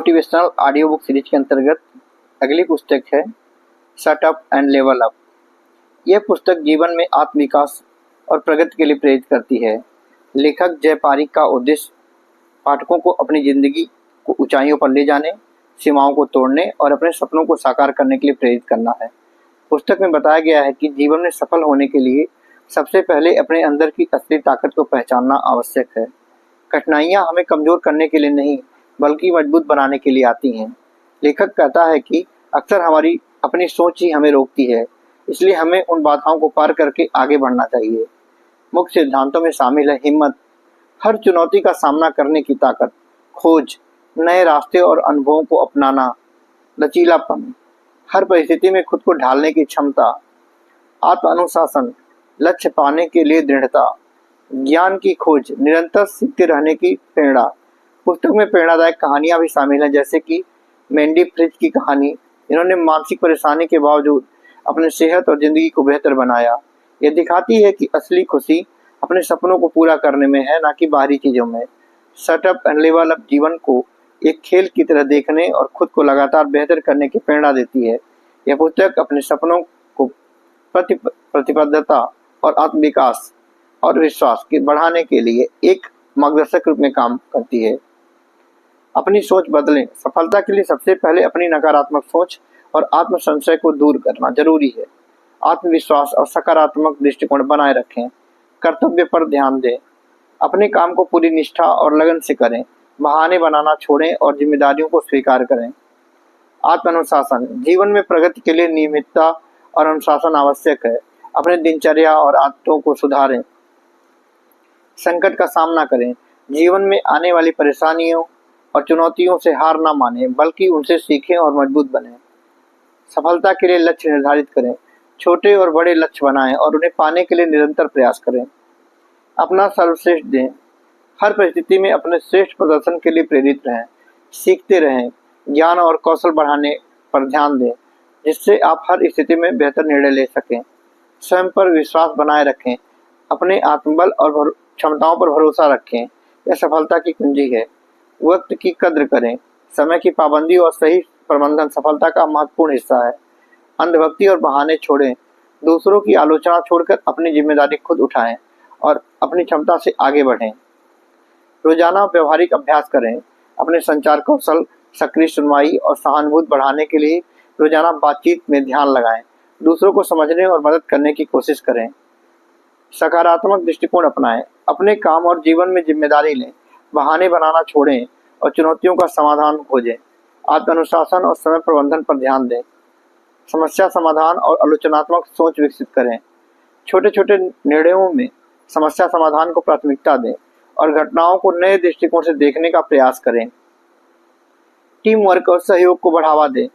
Motivational audio book series के अंतर्गत अगली पुस्तक है shut up and level up. यह पुस्तक जीवन में आत्मविकास और प्रगति के लिए प्रेरित करती है। लेखक जय पारीख का उद्देश्य पाठकों को अपनी जिंदगी को ऊंचाइयों पर ले जाने, सीमाओं को तोड़ने और अपने सपनों को साकार करने के लिए प्रेरित करना है। पुस्तक में बताया गया है कि जीवन में सफल होने के लिए सबसे पहले अपने अंदर की असली ताकत को पहचानना आवश्यक है। कठिनाइयाँ हमें कमजोर करने के लिए नहीं बल्कि मजबूत बनाने के लिए आती हैं। लेखक कहता है कि अक्सर हमारी अपनी सोच ही हमें रोकती है, इसलिए हमें उन बाधाओं को पार करके आगे बढ़ना चाहिए। मुख्य सिद्धांतों में शामिल है हिम्मत, हर चुनौती का सामना करने की ताकत, खोज, नए रास्ते और अनुभवों को अपनाना, लचीलापन, हर परिस्थिति में खुद को ढालने की क्षमता, आत्म अनुशासन, लक्ष्य पाने के लिए दृढ़ता, ज्ञान की खोज, निरंतर सीखते रहने की प्रेरणा। पुस्तक में प्रेरणादायक कहानियां भी शामिल हैं, जैसे कि मैंडी फ्रिज की कहानी। इन्होंने मानसिक परेशानी के बावजूद अपने सेहत और जिंदगी को बेहतर बनाया। यह दिखाती है कि असली खुशी अपने सपनों को पूरा करने में है, ना कि बाहरी चीजों में। Shut up and level up जीवन को एक खेल की तरह देखने और खुद को लगातार बेहतर करने की प्रेरणा देती है। यह पुस्तक अपने सपनों को प्रतिबद्धता और आत्मविकास और विश्वास के बढ़ाने के लिए एक मार्गदर्शक रूप में काम करती है। अपनी सोच बदलें। सफलता के लिए सबसे पहले अपनी नकारात्मक सोच और आत्म संशय को दूर करना जरूरी है। आत्मविश्वास और सकारात्मक दृष्टिकोण बनाए रखें। कर्तव्य पर ध्यान दें। अपने काम को पूरी निष्ठा और लगन से करें। बहाने बनाना छोड़ें और जिम्मेदारियों को स्वीकार करें। आत्म अनुशासन। जीवन में प्रगति के लिए नियमितता और अनुशासन आवश्यक है। अपने दिनचर्या और आदतों को सुधारें। संकट का सामना करें। जीवन में आने वाली परेशानियों और चुनौतियों से हार ना मानें, बल्कि उनसे सीखें और मजबूत बनें। सफलता के लिए लक्ष्य निर्धारित करें। छोटे और बड़े लक्ष्य बनाएं और उन्हें पाने के लिए निरंतर प्रयास करें। अपना सर्वश्रेष्ठ दें। हर परिस्थिति में अपने श्रेष्ठ प्रदर्शन के लिए प्रेरित रहें। सीखते रहें। ज्ञान और कौशल बढ़ाने पर ध्यान दें, जिससे आप हर स्थिति में बेहतर निर्णय ले सकें। स्वयं पर विश्वास बनाए रखें। अपने आत्मबल और क्षमताओं पर भरोसा रखें। यह सफलता की कुंजी है। वक्त की कद्र करें। समय की पाबंदी और सही प्रबंधन सफलता का महत्वपूर्ण हिस्सा है। अंधभक्ति और बहाने छोड़ें। दूसरों की आलोचना छोड़कर अपनी जिम्मेदारी खुद उठाएं और अपनी क्षमता से आगे बढ़ें। रोजाना व्यवहारिक अभ्यास करें। अपने संचार कौशल, सक्रिय सुनवाई और सहानुभूति बढ़ाने के लिए रोजाना बातचीत में ध्यान लगाएं। दूसरों को समझने और मदद करने की कोशिश करें। सकारात्मक दृष्टिकोण अपनाएं। अपने काम और जीवन में जिम्मेदारी लें। बहाने बनाना छोड़ें और चुनौतियों का समाधान खोजें। आत्म अनुशासन और समय प्रबंधन पर ध्यान दें। समस्या समाधान और आलोचनात्मक सोच विकसित करें। छोटे छोटे निर्णयों में समस्या समाधान को प्राथमिकता दें और घटनाओं को नए दृष्टिकोण से देखने का प्रयास करें। टीम वर्क और सहयोग को बढ़ावा दें।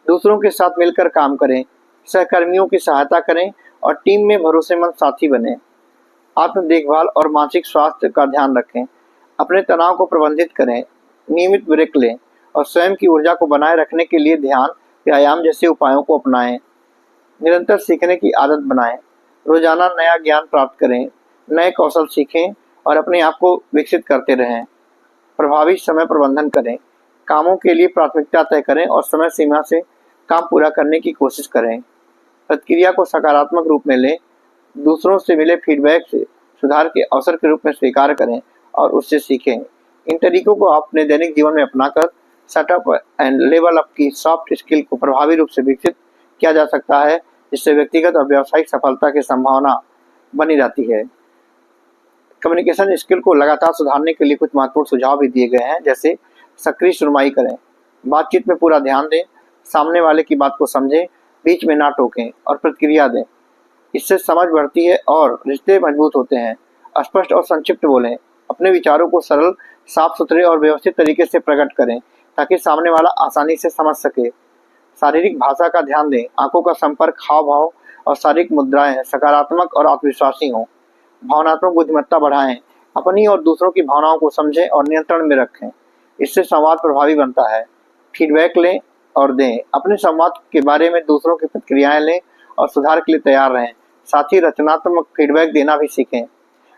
दूसरों के साथ मिलकर काम करें। सहकर्मियों की सहायता करें और टीम में भरोसेमंद साथी बने। आत्म देखभाल और मानसिक स्वास्थ्य का ध्यान रखें। अपने तनाव को प्रबंधित करें। नियमित ब्रेक लें और स्वयं की ऊर्जा को बनाए रखने के लिए ध्यान, व्यायाम जैसे उपायों को अपनाएं। निरंतर सीखने की आदत बनाएं। रोजाना नया ज्ञान प्राप्त करें। नए कौशल सीखें और अपने आप को विकसित करते रहें। प्रभावी समय प्रबंधन करें। कामों के लिए प्राथमिकता तय करें और समय सीमा से काम पूरा करने की कोशिश करें। प्रतिक्रिया को सकारात्मक रूप में लें। दूसरों से मिले फीडबैक से सुधार के अवसर के रूप में स्वीकार करें और उससे सीखें। इन तरीकों को अपने दैनिक जीवन में अपनाकर shut up and level up की सॉफ्ट स्किल को प्रभावी रूप से विकसित किया जा सकता है, जिससे व्यक्तिगत और व्यावसायिक सफलता की संभावना बनी रहती है। कम्युनिकेशन स्किल को लगातार सुधारने के लिए कुछ महत्वपूर्ण सुझाव भी दिए गए हैं, जैसे सक्रिय सुनवाई करें। बातचीत में पूरा ध्यान दें। सामने वाले की बात को समझें, बीच में ना टोकें और प्रतिक्रिया दें। इससे समझ बढ़ती है और रिश्ते मजबूत होते हैं। स्पष्ट और संक्षिप्त बोलें। अपने विचारों को सरल, साफ सुथरे और व्यवस्थित तरीके से प्रकट करें, ताकि सामने वाला आसानी से समझ सके। शारीरिक भाषा का ध्यान दें। आंखों का संपर्क, हाव भाव और शारीरिक मुद्राएं सकारात्मक और आत्मविश्वासी हों। भावनात्मक बुद्धिमत्ता बढ़ाएं। अपनी और दूसरों की भावनाओं को समझें और नियंत्रण में रखें। इससे संवाद प्रभावी बनता है। फीडबैक लें और दें। अपने संवाद के बारे में दूसरों की प्रतिक्रियाएं लें और सुधार के लिए तैयार रहें। साथ ही रचनात्मक फीडबैक देना भी सीखें।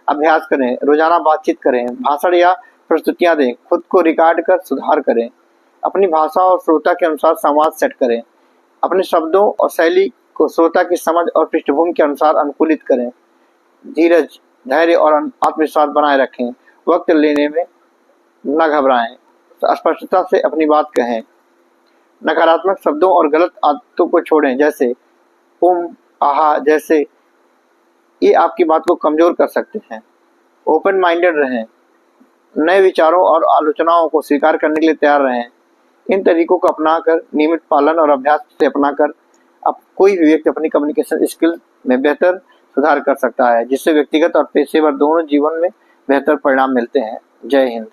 अभ्यास करें। रोजाना बातचीत करें। भाषण या प्रस्तुतियां दें। खुद को रिकॉर्ड कर सुधार करें। अपनी भाषा और श्रोता के अनुसार संवाद सेट करें। अपने शब्दों और शैली को श्रोता की समझ और पृष्ठभूमि के अनुसार अनुकूलित करें। धीरज, धैर्य और आत्मविश्वास बनाए रखें। वक्त लेने में न घबराएं। स्पष्टता से अपनी बात कहें। नकारात्मक शब्दों और गलत आदतों को छोड़ें, जैसे आहा जैसे ये आपकी बात को कमजोर कर सकते हैं। ओपन माइंडेड रहें। नए विचारों और आलोचनाओं को स्वीकार करने के लिए तैयार रहें। इन तरीकों को अपनाकर, नियमित पालन और अभ्यास से अपनाकर अब कोई भी व्यक्ति अपनी कम्युनिकेशन स्किल में बेहतर सुधार कर सकता है, जिससे व्यक्तिगत और पेशेवर दोनों जीवन में बेहतर परिणाम मिलते हैं। जय हिंद।